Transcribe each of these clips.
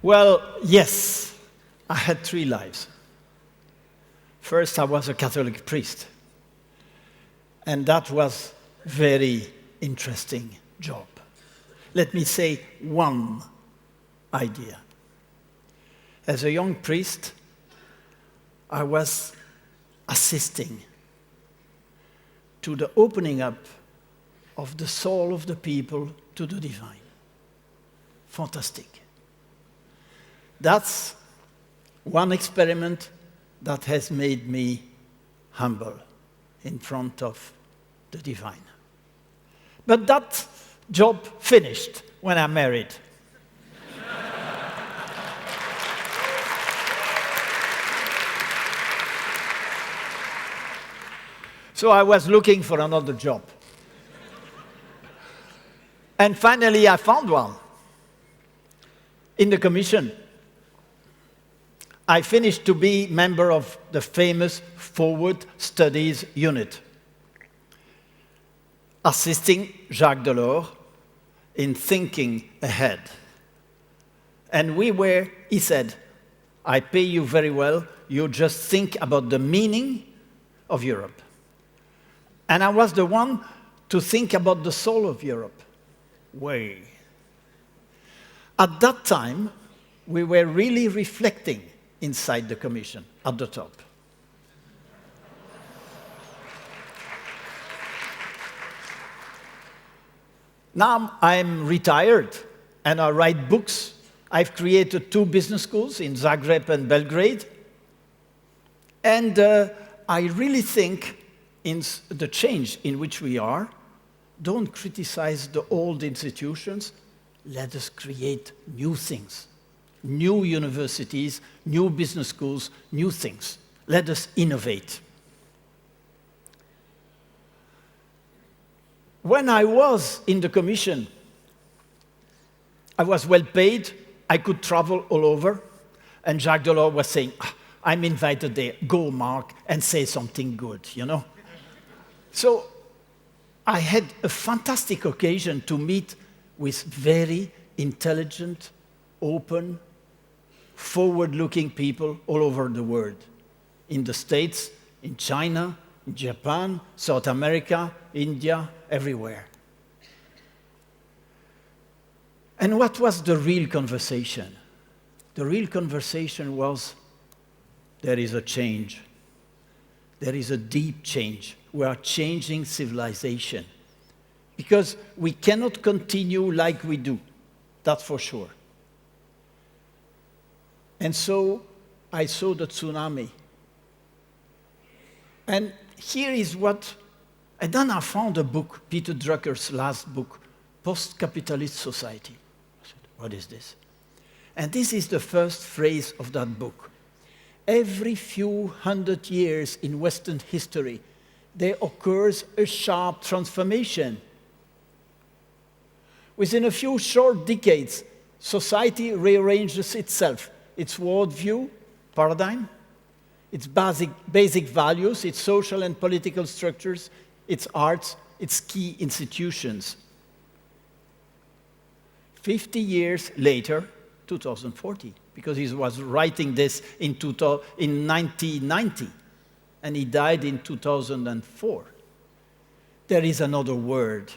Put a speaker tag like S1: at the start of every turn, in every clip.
S1: Well, yes, I had 3 lives. First, I was a Catholic priest, and that was very interesting job. Let me say one idea. As a young priest, I was assisting to the opening up of the soul of the people to the divine. Fantastic. That's one experiment that has made me humble in front of the divine. But that job finished when I married. So I was looking for another job. And finally I found one. In the commission, I finished to be member of the famous Forward Studies Unit, assisting Jacques Delors in thinking ahead. And he said, I pay you very well, you just think about the meaning of Europe. And I was the one to think about the soul of Europe. Way. At that time, we were really reflecting inside the Commission, at the top. Now I'm retired and I write books. I've created 2 business schools in Zagreb and Belgrade. And I really think in the change in which we are, don't criticize the old institutions. Let us create new things, new universities, new business schools, new things. Let us innovate. When I was in the commission, I was well paid, I could travel all over, and Jacques Delors was saying, I'm invited there, go Marc, and say something good, you know? So I had a fantastic occasion to meet with very intelligent, open, forward-looking people all over the world. In the States, in China, in Japan, South America, India, everywhere. And what was the real conversation? The real conversation was, there is a change. There is a deep change. We are changing civilization. Because we cannot continue like we do, that's for sure. And so I saw the tsunami. And here is and then I found a book, Peter Drucker's last book, Post-Capitalist Society. I said, what is this? And this is the first phrase of that book. Every few hundred years in Western history, there occurs a sharp transformation. Within a few short decades, society rearranges itself, its worldview, paradigm, its basic values, its social and political structures, its arts, its key institutions. 50 years later, 2040, because he was writing this in 1990, and he died in 2004. There is another word.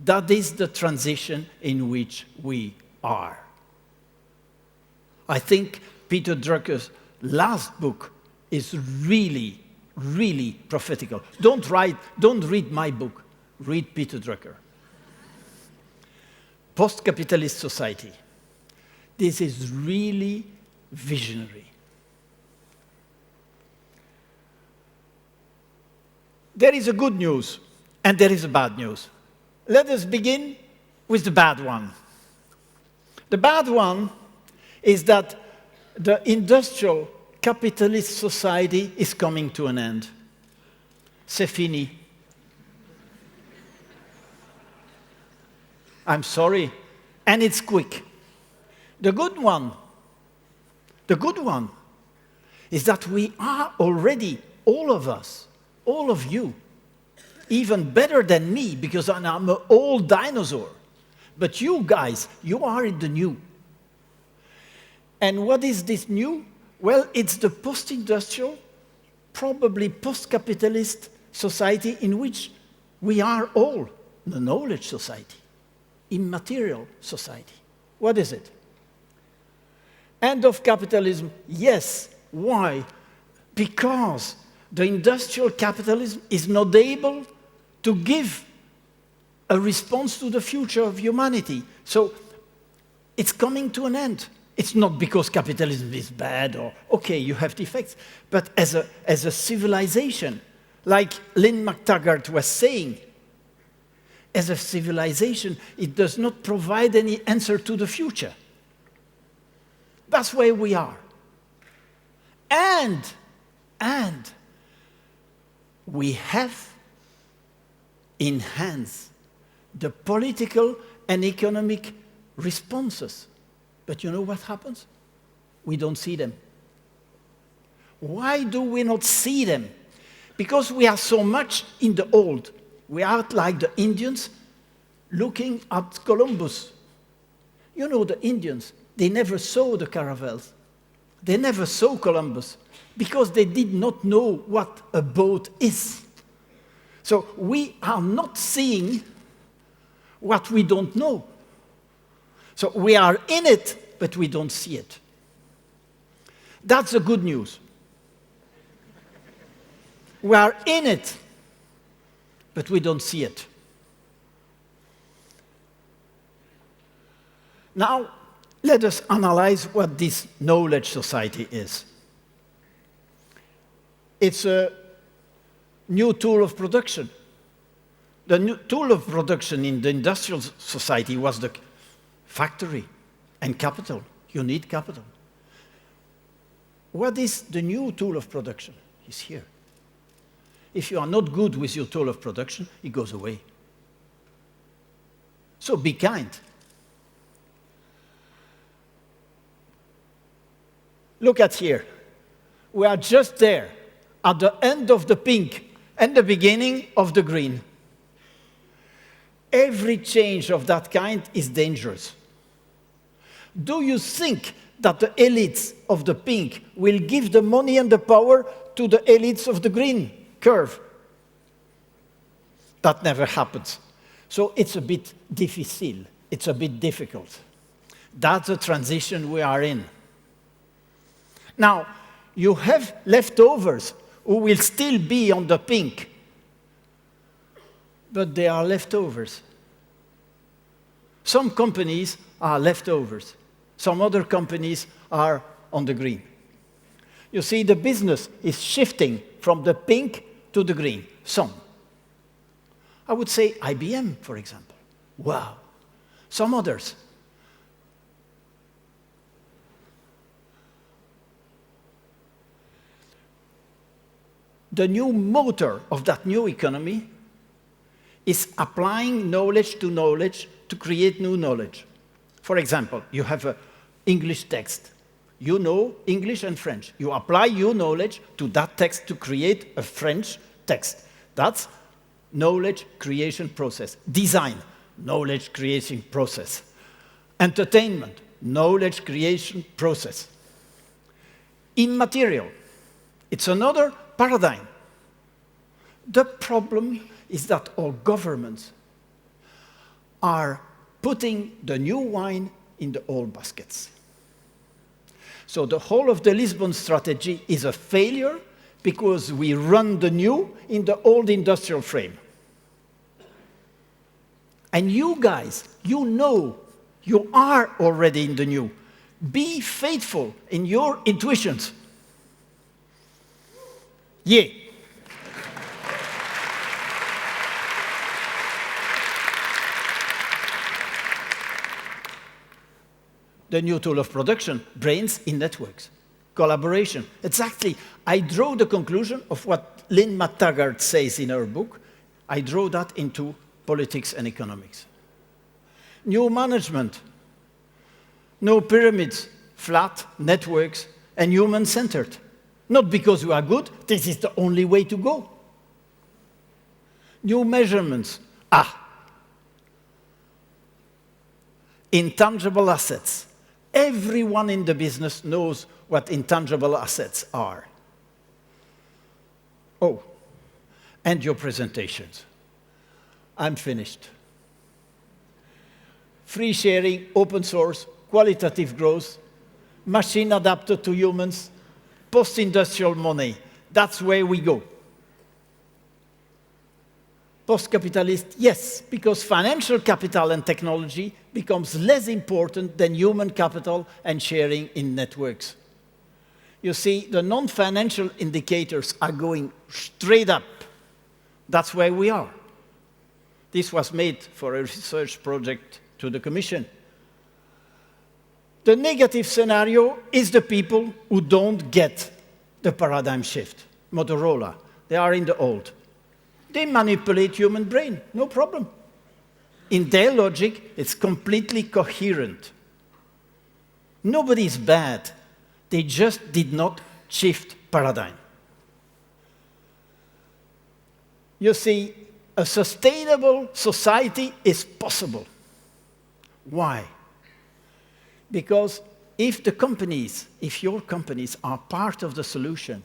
S1: That is the transition in which we are. I think Peter Drucker's last book is really, really prophetical. Don't read my book, read Peter Drucker. Post-capitalist society. This is really visionary. There is a good news, and there is a bad news. Let us begin with the bad one. The bad one is that the industrial capitalist society is coming to an end. C'est fini. I'm sorry, and it's quick. The good one is that we are already, all of us, all of you, even better than me, because I'm an old dinosaur. But you guys, you are in the new. And what is this new? Well, it's the post-industrial, probably post-capitalist society in which we are all, the knowledge society, immaterial society. What is it? End of capitalism, yes. Why? Because the industrial capitalism is not able to give a response to the future of humanity. So it's coming to an end. It's not because capitalism is bad or, okay, you have defects, but as a civilization, like Lynn McTaggart was saying, as a civilization, it does not provide any answer to the future. That's where we are. And we have in hands the political and economic responses. But you know what happens? We don't see them. Why do we not see them? Because we are so much in the old. We are like the Indians looking at Columbus. You know, the Indians, they never saw the caravels. They never saw Columbus because they did not know what a boat is. So we are not seeing what we don't know. So we are in it, but we don't see it. That's the good news. We are in it, but we don't see it. Now, let us analyze what this knowledge society is. It's a new tool of production. The new tool of production in the industrial society was the factory and capital. You need capital. What is the new tool of production? It's here. If you are not good with your tool of production, it goes away. So be kind. Look at here. We are just there, at the end of the pink and the beginning of the green. Every change of that kind is dangerous. Do you think that the elites of the pink will give the money and the power to the elites of the green curve? That never happens. So it's a bit difficile. It's a bit difficult. That's the transition we are in. Now, you have leftovers who will still be on the pink, but they are leftovers. Some companies are leftovers. Some other companies are on the green. You see, the business is shifting from the pink to the green. Some. I would say IBM, for example. Wow. Some others. The new motor of that new economy is applying knowledge to create new knowledge. For example, you have an English text. You know English and French. You apply your knowledge to that text to create a French text. That's knowledge creation process. Design, knowledge creation process. Entertainment, knowledge creation process. Immaterial, it's another paradigm. The problem is that all governments are putting the new wine in the old baskets. So the whole of the Lisbon strategy is a failure because we run the new in the old industrial frame. And you guys, you know, you are already in the new. Be faithful in your intuitions. Yeah. The new tool of production, brains in networks, collaboration. Exactly. I draw the conclusion of what Lynn McTaggart says in her book. I draw that into politics and economics. New management. No pyramids, flat networks, and human-centered. Not because we are good, this is the only way to go. New measurements. Intangible assets. everyone in the business knows what intangible assets are. Oh, and your presentations. I'm finished. Free sharing, open source, qualitative growth, machine adapted to humans, post-industrial money. That's where we go. Post-capitalist, yes, because financial capital and technology becomes less important than human capital and sharing in networks. You see, the non-financial indicators are going straight up. That's where we are. This was made for a research project to the Commission. The negative scenario is the people who don't get the paradigm shift. Motorola, they are in the old. They manipulate human brain, no problem. In their logic, it's completely coherent. Nobody is bad. They just did not shift paradigm. You see, a sustainable society is possible. Why? Because if your companies are part of the solution,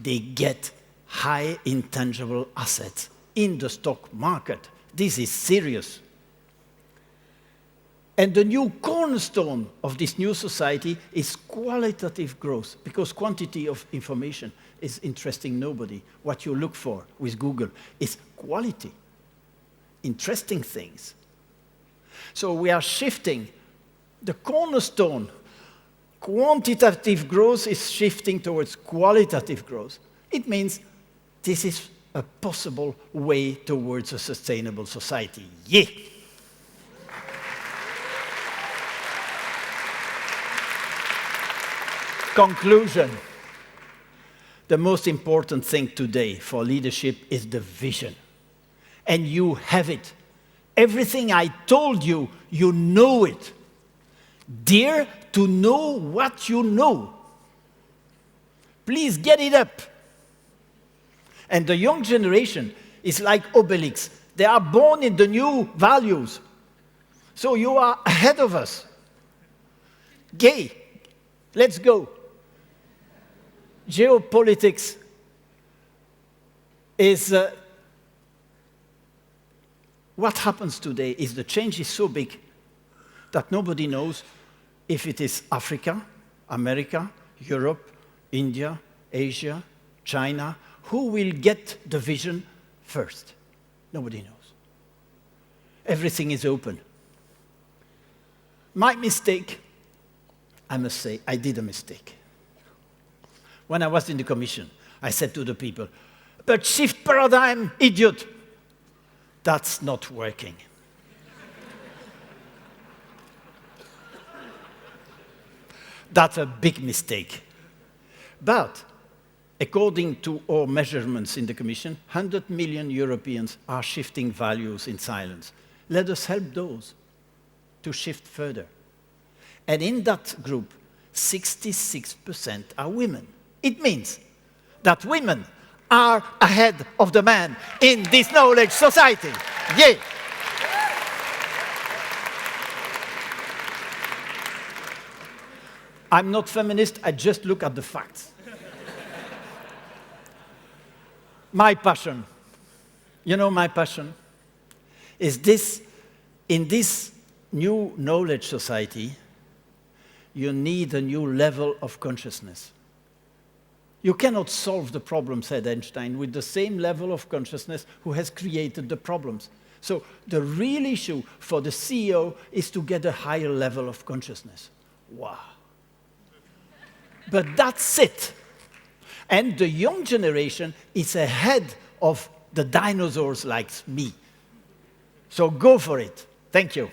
S1: they get high intangible assets in the stock market. This is serious. And the new cornerstone of this new society is qualitative growth, because quantity of information is interesting nobody. What you look for with Google is quality, interesting things. So we are shifting the cornerstone. Quantitative growth is shifting towards qualitative growth. It means this is a possible way towards a sustainable society. Yeah! Conclusion. The most important thing today for leadership is the vision. And you have it. Everything I told you, you know it. Dare to know what you know. Please get it up. And the young generation is like Obelix. They are born in the new values. So you are ahead of us. Gay, let's go. Geopolitics is what happens today is the change is so big that nobody knows if it is Africa, America, Europe, India, Asia, China, who will get the vision first. Nobody knows. Everything is open. My mistake, I must say, I did a mistake. When I was in the Commission, I said to the people, but shift paradigm, idiot. That's not working. That's a big mistake. But according to our measurements in the Commission, 100 million Europeans are shifting values in silence. Let us help those to shift further. And in that group, 66% are women. It means that women are ahead of the man in this knowledge society. Yay! I'm not feminist, I just look at the facts. My passion, you know my passion, is this, in this new knowledge society, you need a new level of consciousness. You cannot solve the problem, said Einstein, with the same level of consciousness who has created the problems. So the real issue for the CEO is to get a higher level of consciousness. Wow. But that's it. And the young generation is ahead of the dinosaurs like me. So go for it. Thank you.